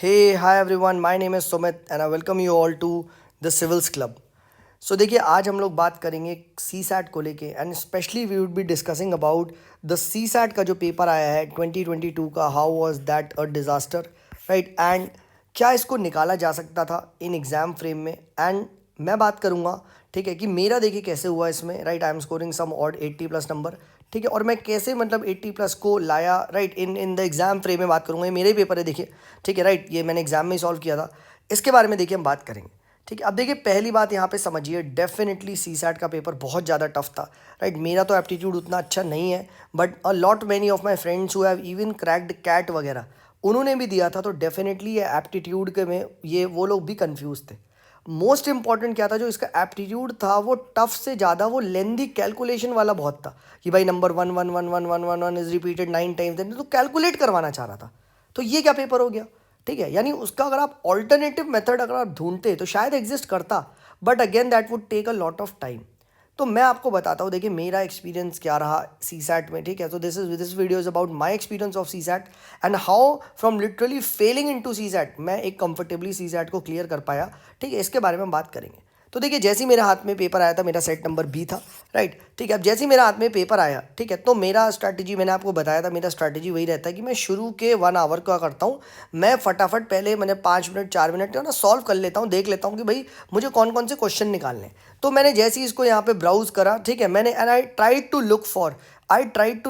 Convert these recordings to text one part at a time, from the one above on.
Hey, hi everyone, my name is Sumit and I welcome you all to the Civils Club. So देखिए आज हम लोग बात करेंगे सी सैट को लेके and specially we would be discussing about the CSAT का जो पेपर आया है 2022 का, how was that a disaster, right? And क्या इसको निकाला जा सकता था इन एग्ज़ाम फ्रेम में, एंड मैं बात करूँगा, ठीक है, कि मेरा देखिए कैसे हुआ इसमें, right? I am scoring some odd 80+ number, ठीक है, और मैं कैसे मतलब 80+ को लाया, right? In the exam frame में बात करूँगा, ये मेरे पेपर है देखिए, ठीक है, राइट? ये मैंने एग्ज़ाम में ही सॉल्व किया था, इसके बारे में देखिए हम बात करेंगे, ठीक है। अब देखिए पहली बात यहाँ पे समझिए, डेफिनेटली सी सैट का पेपर बहुत ज़्यादा टफ था, राइट? मेरा तो एप्टीट्यूड उतना अच्छा नहीं है, but a lot many of my friends who have even cracked CAT वगैरह, उन्होंने भी दिया था, तो डेफिनेटली ये एप्टीट्यूड के में ये वो लोग भी कंफ्यूज थे। मोस्ट इंपॉर्टेंट क्या था, जो इसका एप्टीट्यूड था वो टफ से ज़्यादा वो लेंदी कैलकुलेशन वाला बहुत था, कि भाई नंबर 1 1 1 1 1 1 1 इज रिपीटेड 9 टाइम्स, तो कैलकुलेट करवाना चाह रहा था। तो ये क्या पेपर हो गया, ठीक है? यानी उसका अगर आप ऑल्टरनेटिव मेथड अगर आप ढूंढते तो शायद एग्जिस्ट करता, but again that would take a lot of time. तो मैं आपको बताता हूँ, देखिए मेरा एक्सपीरियंस क्या रहा सी सैट में, ठीक है? तो this video is about my experience of CSAT and how from literally failing in two CSAT मैं एक कंफर्टेबली सी सैट को क्लियर कर पाया, ठीक है? इसके बारे में हम बात करेंगे। तो देखिए जैसे ही मेरे हाथ में पेपर आया था, मेरा सेट नंबर बी था, राइट? ठीक है, अब जैसे ही मेरे हाथ में पेपर आया, ठीक है, तो मेरा स्ट्रैटेजी मैंने आपको बताया था, मेरा स्ट्रैटेजी वही रहता है कि मैं शुरू के 1 आवर का करता हूँ, मैं फटाफट पहले मैंने 5 मिनट 4 मिनट ना सॉल्व कर लेता हूँ, देख लेता हूँ कि भाई मुझे कौन कौन से क्वेश्चन निकालने हैं। तो मैंने जैसे ही इसको यहाँ पे ब्राउज करा, ठीक है, मैंने and I tried to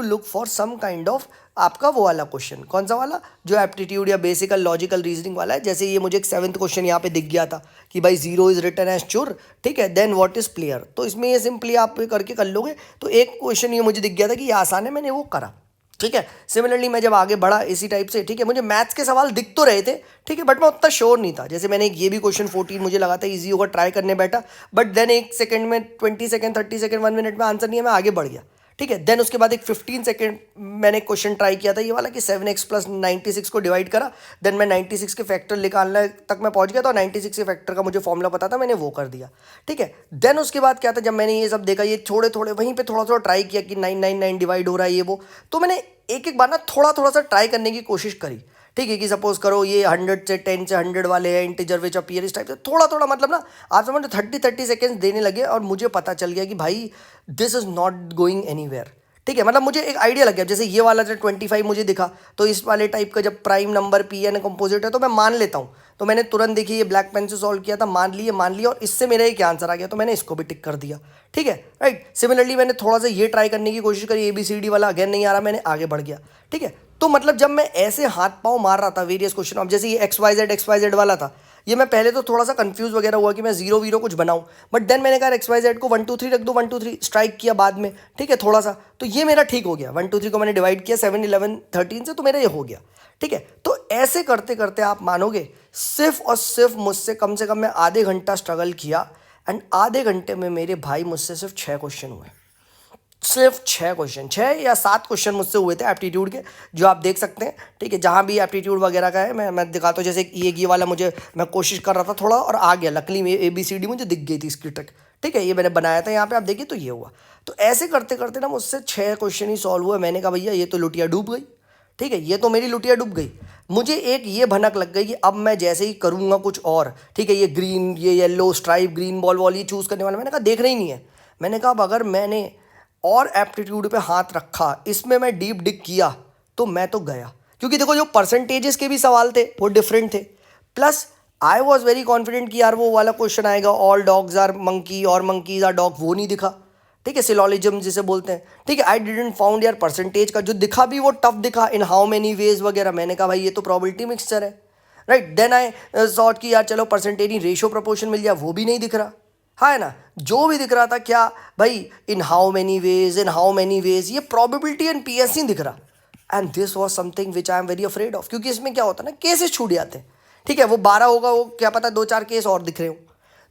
look for some kind of आपका वो वाला क्वेश्चन, कौन सा वाला, जो एप्टीट्यूड या बेसिकल लॉजिकल रीजनिंग वाला है। जैसे ये मुझे एक 7th क्वेश्चन यहाँ पे दिख गया था कि भाई 0 इज रिटन एज चुर, ठीक है, देन व्हाट इज प्लेयर। तो इसमें ये सिंपली आप करके कर लोगे। तो एक क्वेश्चन ये मुझे दिख गया था कि ये आसान है, मैंने वो करा, ठीक है। सिमिलरली मैं जब आगे बढ़ा इसी टाइप से, ठीक है, मुझे मैथ्स के सवाल दिख तो रहे थे, ठीक है, बट मैं उतना श्योर नहीं था। जैसे मैंने ये भी क्वेश्चन 14 मुझे लगा था ईजी होगा, ट्राई करने बैठा, बट देन 1 सेकंड में, 20 सेकंड, 30 सेकंड, 1 मिनट में आंसर नहीं है, मैं आगे बढ़ गया, ठीक है। देन उसके बाद एक 15 सेकंड मैंने क्वेश्चन ट्राई किया था ये वाला कि 7x + 96 को डिवाइड करा, देन मैं 96 के फैक्टर निकालने तक मैं पहुंच गया, तो 96 के फैक्टर का मुझे फॉर्मूला पता था, मैंने वो कर दिया, ठीक है। देन उसके बाद क्या था, जब मैंने ये सब देखा, ये थोड़े थोड़े वहीं पे थोड़ा थोड़ा ट्राई किया कि 999 डिवाइड हो रहा है ये वो, तो मैंने एक एक बार ना थोड़ा थोड़ा सा ट्राई करने की कोशिश करी, ठीक है, कि सपोज करो ये 100 से 10 से 100 वाले हैं, इंटीजर विच अपीयर, इस टाइप से थोड़ा थोड़ा, मतलब ना आप समझो 30 सेकेंड्स देने लगे, और मुझे पता चल गया कि भाई this is not going anywhere, ठीक है। मतलब मुझे एक आइडिया लग गया, जैसे ये वाला जो 25 मुझे दिखा, तो इस वाले टाइप का जब prime number P N composite है तो मैं मान लेता हूँ, तो मैंने तुरंत देखिए ये ब्लैक पेन से सॉल्व किया था, मान लिया, और इससे मेरा एक आंसर आ गया, तो मैंने इसको भी टिक कर दिया, ठीक है, राइट। सिमिलरली मैंने थोड़ा सा ये ट्राई करने की कोशिश करी, ABCD वाला अगेन नहीं आ रहा, मैंने आगे बढ़ गया, ठीक है। तो मतलब जब मैं ऐसे हाथ पाँव मार रहा था वेरियस क्वेश्चन, अब जैसे ये XYZ वाला था, ये मैं पहले तो थोड़ा सा कंफ्यूज वगैरह हुआ कि मैं 0 0 कुछ बनाऊं, बट देन मैंने कहा XYZ को 1 2 3 रख दो, 1 2 3 स्ट्राइक किया बाद में, ठीक है, थोड़ा सा, तो ये मेरा ठीक हो गया। 1 2 3 को मैंने डिवाइड किया 7 11 13 से, तो मेरा ये हो गया, ठीक है। तो ऐसे करते करते आप मानोगे सिर्फ और सिर्फ मुझसे कम से कम मैं आधे घंटा स्ट्रगल किया, एंड आधे घंटे में मेरे भाई मुझसे सिर्फ 6 क्वेश्चन हुए, सिर्फ 6 क्वेश्चन, 6 या 7 क्वेश्चन मुझसे हुए थे एप्टीट्यूड के, जो आप देख सकते हैं, ठीक है, जहाँ भी एप्टीट्यूड वगैरह का है मैं दिखाता हूँ। जैसे ये वाला मुझे, मैं कोशिश कर रहा था थोड़ा और आ गया, लकली में ABCD मुझे दिख गई थी इसकी ट्रिक, ठीक है, ये मैंने बनाया था यहाँ पे, आप देखिए, तो ये हुआ। तो ऐसे करते करते ना मुझसे 6 क्वेश्चन ही सॉल्व हुए। मैंने कहा भैया ये तो लुटिया डूब गई, ठीक है, ये तो मेरी लुटिया डूब गई। मुझे एक ये भनक लग गई कि अब मैं जैसे ही करूँगा कुछ और, ठीक है, ये ग्रीन, ये yellow stripe, green ball wall ये चूज़ करने वाला, मैंने कहा देखना ही नहीं है। मैंने कहा अब अगर मैंने और एप्टीट्यूड पे हाथ रखा, इसमें मैं डीप डिग किया, तो मैं तो गया, क्योंकि देखो जो परसेंटेजेस के भी सवाल थे वो डिफरेंट थे, plus I was very confident कि यार वो वाला क्वेश्चन आएगा ऑल डॉग्स आर मंकी और मंकीज आर डॉग, वो नहीं दिखा, ठीक है, सिलोलिज्म जिसे बोलते हैं, ठीक है। आई डिडंट फाउंड यार परसेंटेज का जो दिखा भी वो टफ दिखा, इन हाउ मेनी वेज वगैरह। मैंने कहा भाई ये तो प्रोबेबिलिटी मिक्सचर है, राइट। देन आई सॉट कि यार चलो परसेंटेज रेशियो प्रोपोर्शन मिल जाए, वो भी नहीं दिख रहा, हाँ है ना। जो भी दिख रहा था क्या भाई, इन हाउ मेनी वेज, ये प्रोबेबिलिटी एंड PS नहीं दिख रहा। And this was something which I am very afraid of, क्योंकि इसमें क्या होता है ना, केसेस छूट जाते हैं, ठीक है, वो 12 होगा, वो क्या पता 2 4 केस और दिख रहे हो।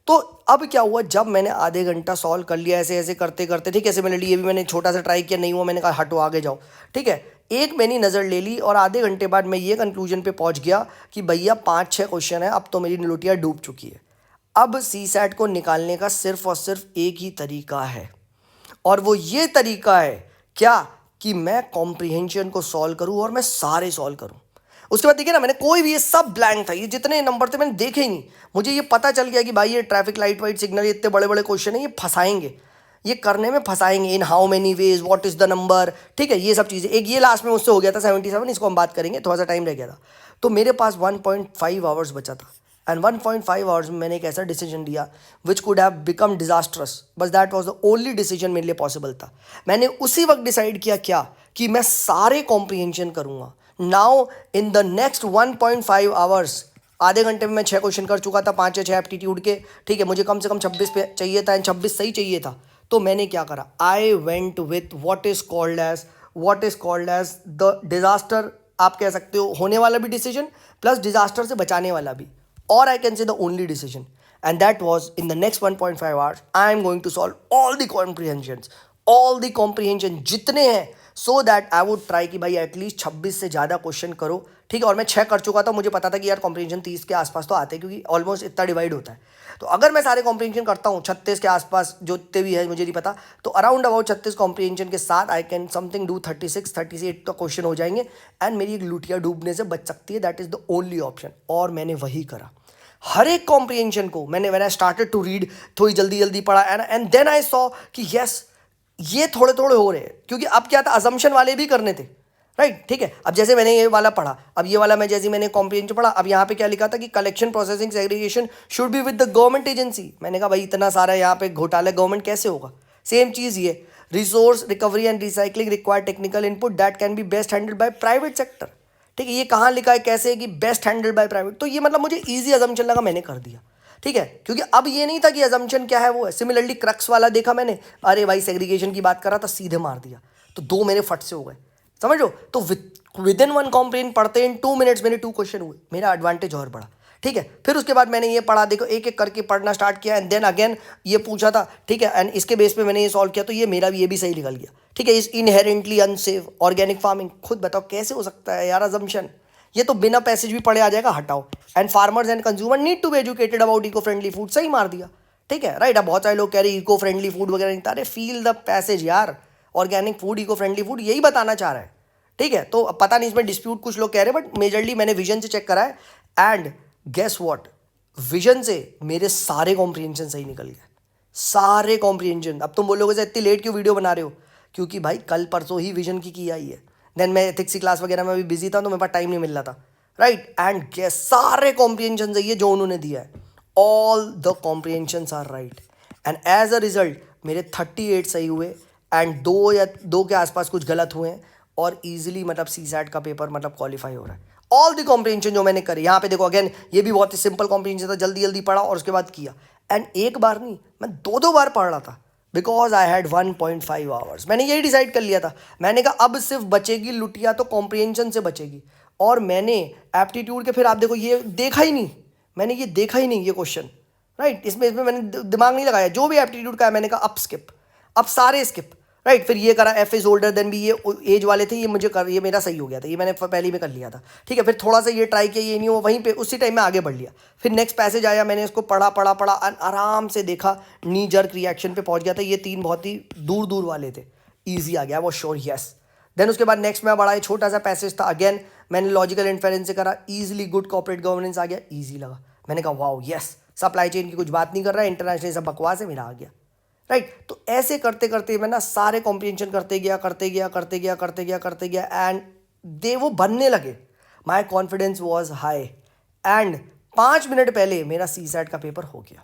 तो अब क्या हुआ, जब मैंने आधे घंटा सॉल्व कर लिया ऐसे ऐसे करते करते, ठीक है, सिमिलरली ये भी मैंने छोटा सा ट्राई किया, नहीं हुआ, मैंने कहा हटो आगे जाओ, ठीक है, एक मैंने नज़र ले ली, और आधे घंटे बाद मैं ये कंक्लूजन पे पहुंच गया कि भैया 5 6 क्वेश्चन है, अब तो मेरी लुटिया डूब चुकी है। अब सी सैट को निकालने का सिर्फ और सिर्फ एक ही तरीका है, और वो ये तरीका है क्या, कि मैं कॉम्प्रिहेंशन को सॉल्व करूं, और मैं सारे सॉल्व करूं। उसके बाद देखिए ना, मैंने कोई भी, ये सब ब्लैंक था, ये जितने नंबर थे मैंने देखे ही नहीं। मुझे ये पता चल गया कि भाई ये ट्रैफिक लाइट वाइट सिग्नल, ये इतने बड़े बड़े क्वेश्चन है, ये फंसाएंगे, ये करने में फंसाएंगे। In how many ways, what is the number, ठीक है, ये सब चीज़ें। एक ये लास्ट में मुझसे हो गया था 77, इसको हम बात करेंगे, थोड़ा सा टाइम रह गया था। तो मेरे पास 1.5 आवर्स बचा था, एंड 1.5 आवर्स में मैंने एक ऐसा डिसीजन लिया which could have become disastrous, बस that was the only decision मेरे लिए पॉसिबल था। मैंने उसी वक्त डिसाइड किया क्या, कि मैं सारे कॉम्प्रिहेंशन करूंगा। Now in the next 1.5 hours, आधे घंटे में मैं 6 क्वेश्चन कर चुका था, 5 या 6 एप्टीट्यूड के, ठीक है। मुझे कम से कम 26 पे चाहिए था, एंड 26 सही चाहिए था। तो मैंने क्या करा, I went with what is called as the disaster, आप कह सकते हो, होने वाला भी डिसीजन प्लस डिजास्टर से बचाने वाला भी, और I can say the only decision, and that was in the next 1.5 hours I am going to solve all the comprehension जितने हैं, so that I would try कि भाई एटलीस्ट 26 से ज़्यादा क्वेश्चन करो, ठीक है। और मैं 6 कर चुका था, मुझे पता था कि यार कॉम्प्रिहेंशन 30 के आसपास तो आते हैं, क्योंकि ऑलमोस्ट इतना डिवाइड होता है। तो अगर मैं सारे कॉम्प्रिहेंशन करता हूँ 36 के आसपास, जो इतने भी है मुझे नहीं पता, तो अराउंड अबाउट 36 कॉम्प्रिहेंशन के साथ आई कैन समथिंग डू 36 का क्वेश्चन हो जाएंगे, एंड मेरी एक लुटिया डूबने से बच सकती है। That is the only option, और मैंने वही करा। हर एक कॉम्प्रिहेंशन को मैंने, when I started to read, थोड़ी जल्दी जल्दी पढ़ा, एंड देन आई सॉ कि यस, ये थोड़े थोड़े हो रहे हैं। क्योंकि अब क्या था, अजम्पशन वाले भी करने थे, राइट, ठीक है। अब जैसे मैंने ये वाला पढ़ा, अब ये वाला मैं जैसे मैंने कॉम्प्रिहेंशन पढ़ा, अब यहाँ पे क्या लिखा था कि collection processing segregation should be with the government agency. मैंने कहा भाई इतना सारा यहाँ पे घोटाला, गवर्नमेंट कैसे होगा। सेम चीज़ ये, resource recovery and recycling require technical input that can be best handled by private sector, ठीक है। ये कहाँ लिखा है, कैसे कि बेस्ट हैंडल्ड बाय प्राइवेट, तो ये मतलब मुझे ईजी अजम्पशन लगा, मैंने कर दिया, ठीक है। क्योंकि अब ये नहीं था कि अजम्पशन क्या है वो है। सिमिलरली क्रक्स वाला देखा मैंने, अरे भाई सेग्रीगेशन की बात कर रहा था, सीधे मार दिया, तो 2 मेरे फट से हो गए, समझ लो। तो विद इन 1 कॉम्प्रिहेंशन पढ़ते इन 2 मिनट्स मेरे 2 क्वेश्चन हुए, मेरा एडवांटेज और बढ़ा, ठीक है। फिर उसके बाद मैंने ये पढ़ा, देखो एक एक करके पढ़ना स्टार्ट किया, एंड देन अगेन ये पूछा था, ठीक है, एंड इसके बेस पे मैंने ये सॉल्व किया, तो ये मेरा भी, ये भी सही निकल गया, ठीक है। इस इनहेरेंटली अनसेफ ऑर्गेनिक फार्मिंग, खुद बताओ कैसे हो सकता है यार अजम्पशन, ये तो बिना पैसेज भी पढ़े आ जाएगा, हटाओ। And farmers and consumer need to be educated about eco friendly food, सही मार दिया, ठीक है, राइट। अब बहुत सारे लोग कह रहे हैं इको फ्रेंडली फूड वगैरह नहीं, अरे फील द पैसेज यार, organic food, eco friendly food, यही बताना चाह रहा है, ठीक है। तो पता नहीं इसमें डिस्प्यूट कुछ लोग कह रहे हैं, बट मेजरली मैंने विजन से चेक करा है, एंड गेस व्हाट, विजन से मेरे सारे कॉम्प्रिहेंशन सही निकल गए, सारे कॉम्प्रिहेंशन। अब तुम बोलोगे सर इतनी लेट क्यों वीडियो बना रहे हो, क्योंकि भाई कल परसों ही विजन की आई है, देन मैं एथिक्स की क्लास वगैरह में भी बिजी था, तो मेरे पास टाइम नहीं मिल रहा था, राइट। एंड गेस सारे कॉम्प्रिहेंशन सही है जो उन्होंने दिया है, all the comprehensions are right, and as a result मेरे 38 सही हुए, एंड 2 के आसपास कुछ गलत हुए हैं, और ईजिली मतलब सीसैट का पेपर मतलब क्वालिफाई हो रहा है। ऑल द कॉम्प्रिहेंशन जो मैंने करे, यहाँ पे देखो अगेन, ये भी बहुत ही सिंपल कॉम्प्रिहेंशन था, जल्दी जल्दी पढ़ा और उसके बाद किया, एंड एक बार नहीं, मैं 2 बार पढ़ रहा था, बिकॉज आई हैड 1.5 आवर्स। मैंने यही डिसाइड कर लिया था, मैंने कहा अब सिर्फ बचेगी लुटिया तो कॉम्प्रिहेंशन से बचेगी, और मैंने एप्टीट्यूड के, फिर आप देखो ये देखा ही नहीं, मैंने ये देखा ही नहीं ये क्वेश्चन, राइट। इसमें मैंने दिमाग नहीं लगाया, जो भी एप्टीट्यूड का है मैंने कहा अब स्किप, अब सारे स्किप, राइट। फिर ये करा, F is older than B, ये एज वाले थे, ये मुझे कर, ये मेरा सही हो गया था, ये मैंने पहले ही में कर लिया था, ठीक है। फिर थोड़ा सा ये ट्राई किया, ये नहीं हो, वहीं पे उसी टाइम में आगे बढ़ लिया। फिर नेक्स्ट पैसेज आया, मैंने इसको पढ़ा पढ़ा पढ़ा, आराम से देखा, नी जर्क रिएक्शन पे पहुंच गया था। ये 3 बहुत ही दूर दूर वाले थे, ईजी आ गया वो श्योर, यस। देन उसके बाद नेक्स्ट में बड़ा छोटा सा पैसेज था, अगेन मैंने लॉजिकल इन्फेरेंस से करा, ईजिली गुड कॉर्पोरेट गवर्नेंस आ गया, ईजी लगा। मैंने कहा वाओ यस, सप्लाई चेन की कुछ बात नहीं कर रहा है, इंटरनेशनल सब बकवास है, मेरा आ गया, राइट। तो ऐसे करते करते मैं ना सारे कॉम्प्रिहेंशन करते गया, एंड दे वो बनने लगे। My confidence was high, and 5 minute पहले मेरा सीसैट का पेपर हो गया,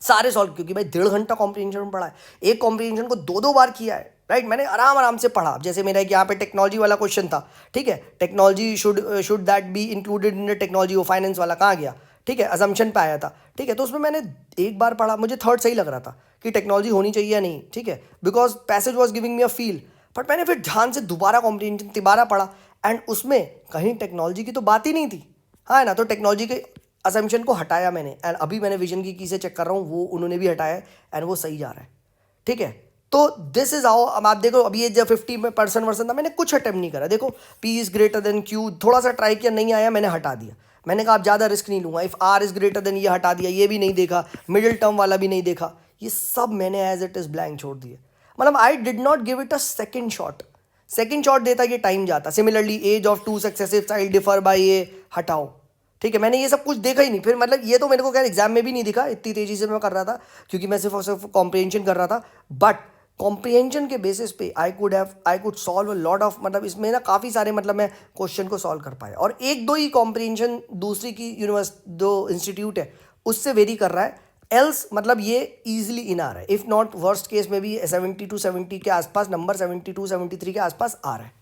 सारे सॉल्व। क्योंकि भाई 1.5 घंटा कॉम्प्रिहेंशन पढ़ा है, एक कॉम्प्रिहेंशन को 2 बार किया है, राइट। मैंने आराम से पढ़ा। जैसे मेरा एक यहाँ पे टेक्नोलॉजी वाला क्वेश्चन था, ठीक है, technology should that be included in the technology, वो फाइनेंस वाला कहाँ गया, ठीक है, अजम्पशन पे आया था, ठीक है। तो उसमें मैंने एक बार पढ़ा, मुझे थर्ड सही लग रहा था कि टेक्नोलॉजी होनी चाहिए या नहीं, ठीक है, because passage was giving me a feel. But मैंने फिर ध्यान से दोबारा कॉम्प्रिहेंशन तिबारा पढ़ा, एंड उसमें कहीं टेक्नोलॉजी की तो बात ही नहीं थी, हाँ ना। तो टेक्नोलॉजी के असम्पशन को हटाया मैंने, एंड अभी मैंने विजन की से चेक कर रहा हूँ, वो उन्होंने भी हटाया है, एंड वो सही जा रहा है, ठीक है। तो दिस इज हाउ। अब आप देखो, अभी ये जब 50% वर्सन था, मैंने कुछ अटेम्प्ट नहीं करा। देखो P is greater then Q, थोड़ा सा ट्राई किया, नहीं आया, मैंने हटा दिया। मैंने कहा आप ज़्यादा रिस्क नहीं लूँगा। If R is greater than, ये हटा दिया, ये भी नहीं देखा, मिडिल टर्म वाला भी नहीं देखा, ये सब मैंने एज इट इज़ ब्लैंक छोड़ दिए। मतलब I did not give it a second shot. Second shot देता ये टाइम जाता। Similarly age of two successive child differ by ये हटाओ, ठीक है। मैंने ये सब कुछ देखा ही नहीं, फिर मतलब ये तो मेरे को क्या एग्जाम में भी नहीं दिखा, इतनी तेजी से मैं कर रहा था क्योंकि मैं सिर्फ और सिर्फ कॉम्प्रिहेंशन कर रहा था। बट कॉम्प्रिहेंशन के बेसिस पे I could solve a lot of, मतलब इसमें ना काफ़ी सारे मतलब मैं क्वेश्चन को सॉल्व कर पाया। और एक दो ही कॉम्प्रिहेंशन दूसरी की दो इंस्टीट्यूट है उससे वेरी कर रहा है, एल्स मतलब ये ईजिली इन आ रहा है। इफ़ नॉट वर्स्ट केस में भी 70 के आसपास नंबर, 72-73 के आसपास आ रहा है,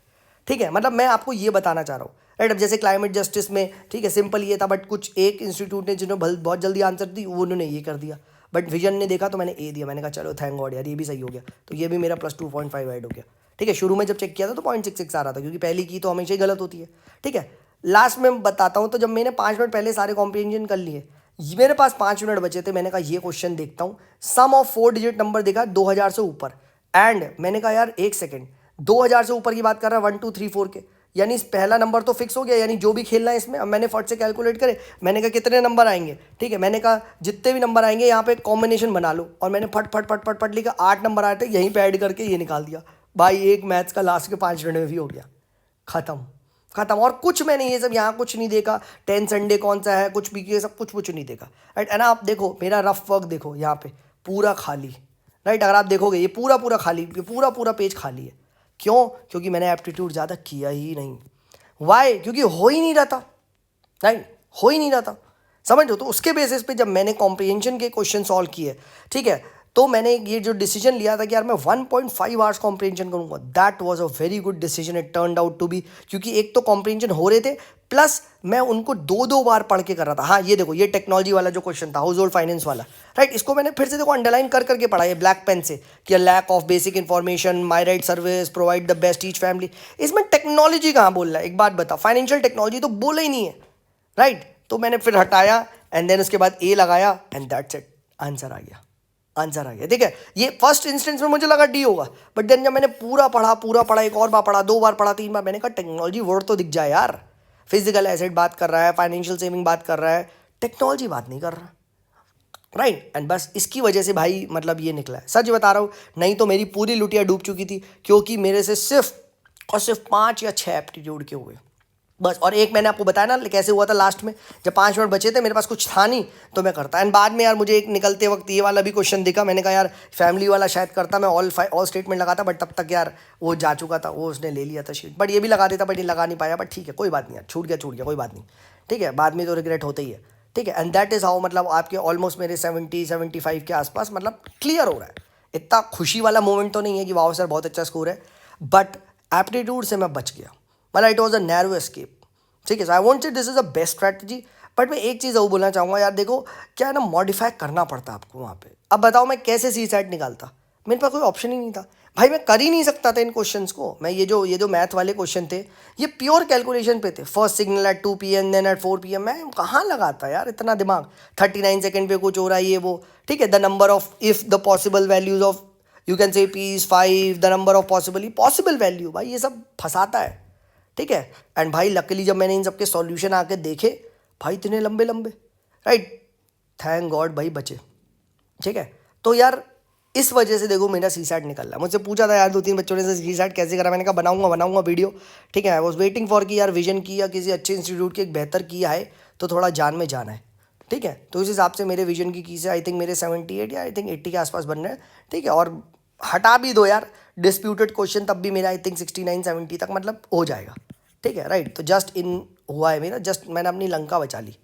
ठीक है। मतलब मैं आपको ये बताना चाह रहा हूँ, राइट। अब जैसे क्लाइमेट जस्टिस में, ठीक है, सिंपल ये था, बट कुछ एक इंस्टीट्यूट ने जिन्होंने बहुत जल्दी आंसर दी वो उन्होंने ये कर दिया, बट विजन ने देखा तो मैंने ए दिया। मैंने कहा चलो थैंक गॉड यार ये भी सही हो गया, तो ये भी मेरा +2.5 ऐड हो गया, ठीक है। शुरू में जब चेक किया था तो 0.66 आ रहा था क्योंकि पहली की तो हमेशा ही गलत होती है, ठीक है। लास्ट में बताता हूँ, तो जब मैंने 5 मिनट पहले सारे कॉम्प्रिहेंशन कर लिए, मेरे पास 5 मिनट बचे थे, मैंने कहा ये क्वेश्चन देखता हूँ। सम ऑफ 4 डिजिट नंबर देखा 2000 से ऊपर, एंड मैंने कहा यार एक सेकेंड, 2000 से ऊपर की बात कर रहा है, 1 2 3 4 के, यानी इस पहला नंबर तो फिक्स हो गया, यानी जो भी खेलना है इसमें। अब मैंने फट से कैलकुलेट करे, मैंने कहा कितने नंबर आएंगे, ठीक है। मैंने कहा जितने भी नंबर आएंगे यहाँ पे कॉम्बिनेशन बना लो, और मैंने फट फट फट फट फट लिखा, 8 नंबर आए थे, यहीं पे ऐड करके ये निकाल दिया भाई। एक मैथ्स का लास्ट के 5 मिनट में भी हो गया, खत्म खत्म। और कुछ मैंने ये सब यहाँ कुछ नहीं देखा, 10 संडे कौन सा है, कुछ भी ये सब कुछ नहीं देखा, राइट। है ना। आप देखो मेरा रफ वर्क देखो, यहाँ पे पूरा खाली, राइट। अगर आप देखोगे ये पूरा खाली, ये पूरा पेज खाली है। क्यों? क्योंकि मैंने एप्टीट्यूड ज़्यादा किया ही नहीं। वाई? क्योंकि हो ही नहीं रहा था, राइट, हो ही नहीं रहा था, समझ लो। तो उसके बेसिस पे जब मैंने कॉम्प्रिहेंशन के क्वेश्चन सॉल्व किए, ठीक है, तो मैंने ये जो डिसीजन लिया था कि यार मैं 1.5 आवर्स कॉम्प्रिहेंशन करूंगा, that was a very good decision, it turned out to be. क्योंकि एक तो कॉम्प्रिहेंशन हो रहे थे, प्लस मैं उनको 2-2 बार पढ़ के कर रहा था। हाँ ये देखो, ये टेक्नोलॉजी वाला जो क्वेश्चन था, हाउस होल्ड फाइनेंस वाला, राइट, इसको मैंने फिर से देखो अंडरलाइन कर करके पढ़ा, ये ब्लैक पेन से, कि lack of basic information, my right service, provide the best each family. इसमें टेक्नोलॉजी कहाँ बोल रहा है, एक बात बता, फाइनेंशियल टेक्नोलॉजी तो बोला ही नहीं है, राइट। तो मैंने फिर हटाया, एंड देन उसके बाद ए लगाया, एंड दैट्स इट, आंसर आ गया, आंसर आ गया, ठीक है। ये फर्स्ट इंस्टेंस में मुझे लगा डी होगा, बट देन जब मैंने पूरा पढ़ा, एक और बार पढ़ा, 2 बार पढ़ा, 3 बार, मैंने कहा टेक्नोलॉजी वर्ड तो दिख जाए यार। फिजिकल एसेट बात कर रहा है, फाइनेंशियल सेविंग बात कर रहा है, टेक्नोलॉजी बात नहीं कर रहा, राइट। एंड बस इसकी वजह से भाई मतलब ये निकला है, सच बता रहा हूँ, नहीं तो मेरी पूरी लुटिया डूब चुकी थी, क्योंकि मेरे से सिर्फ और सिर्फ 5 या 6 एप्टीट्यूड के हुए बस। और एक मैंने आपको बताया ना कैसे हुआ था, लास्ट में जब 5 मिनट बचे थे, मेरे पास कुछ था नहीं तो मैं करता। एंड बाद में यार मुझे एक निकलते वक्त ये वाला भी क्वेश्चन दिखा, मैंने कहा यार फैमिली वाला शायद करता, मैं ऑल स्टेटमेंट लगाता, बट तब तक यार वो जा चुका था, वो उसने ले लिया था शीट, बट ये भी लगा देता, बट ये लगा नहीं पाया। बट ठीक है, कोई बात नहीं यार, छूट गया कोई बात नहीं, ठीक है, बाद में तो रिग्रेट होता ही है, ठीक है। एंड दैट इज़ हाउ मतलब आपके ऑलमोस्ट मेरे 70-75 के आसपास मतलब क्लियर हो रहा है। इतना खुशी वाला मोमेंट तो नहीं है कि वाह सर बहुत अच्छा स्कोर है, बट एप्टीट्यूड से मैं बच गया, मतलब it was a narrow escape, ठीक है। So I won't say this is a best strategy, but मैं एक चीज़ और बोलना चाहूँगा यार, देखो क्या है ना, मॉडिफाई करना पड़ता है आपको वहाँ पे। अब बताओ मैं कैसे सी सेट निकालता, मेरे पास कोई ऑप्शन ही नहीं था भाई, मैं कर ही नहीं सकता था इन क्वेश्चंस को। मैं ये जो मैथ वाले क्वेश्चन थे, ये प्योर कैलकुलेशन पे थे। First signal at 2 PM, then at 4 PM, मैं कहाँ लगाता यार इतना दिमाग। 39 सेकेंड पे कुछ हो रहा है ये वो, ठीक है। The number of, if the possible values of, you can से P is 5, the number of possible value, भाई ये सब फंसाता है, ठीक है। एंड भाई लकीली जब मैंने इन सबके सॉल्यूशन आके देखे, भाई इतने लंबे, राइट, थैंक गॉड भाई बचे, ठीक है। तो यार इस वजह से देखो मेरा सी सेट निकल रहा है। मुझसे पूछा था यार 2-3 बच्चों ने से सी सेट कैसे करा, मैंने कहा बनाऊंगा वीडियो, ठीक है। आई वॉज वेटिंग फॉर कि यार विजन की या किसी अच्छे इंस्टीट्यूट की एक बेहतर की आए, तो थोड़ा जान में जाना है, ठीक है। तो इस हिसाब से मेरे विजन की से आई थिंक मेरे 78 या आई थिंक 80 के आसपास बन रहे हैं, ठीक है। और हटा भी दो यार डिस्प्यूटेड क्वेश्चन, तब भी मेरा आई थिंक 69-70 तक मतलब हो जाएगा, ठीक है, राइट। तो जस्ट इन हुआ है मेरा, जस्ट मैंने अपनी लंका बचा ली,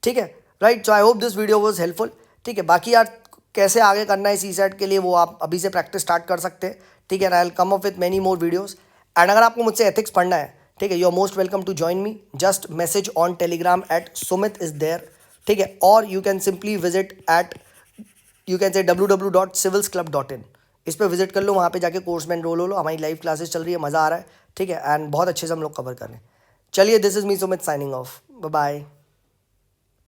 ठीक है, right. So I hope this video was helpful, ठीक है। बाकी यार कैसे आगे करना है सी सेट के लिए, वो आप अभी से प्रैक्टिस स्टार्ट कर सकते हैं, ठीक है। I will come up with many more videos. And अगर आपको मुझसे एथिक्स पढ़ना है, ठीक है, you are most welcome to join me, just message on Telegram at Sumit is there, ठीक है। और you can simply visit at, you can say www.civilsclub.in, इस पर विजिट कर लो, वहाँ पे जाके कोर्स में एनरोल हो लो। हमारी लाइव क्लासेस चल रही है, मज़ा आ रहा है, ठीक है। एंड बहुत अच्छे से हम लोग कवर कर रहे हैं। चलिए, this is me Sumit signing off, bye bye.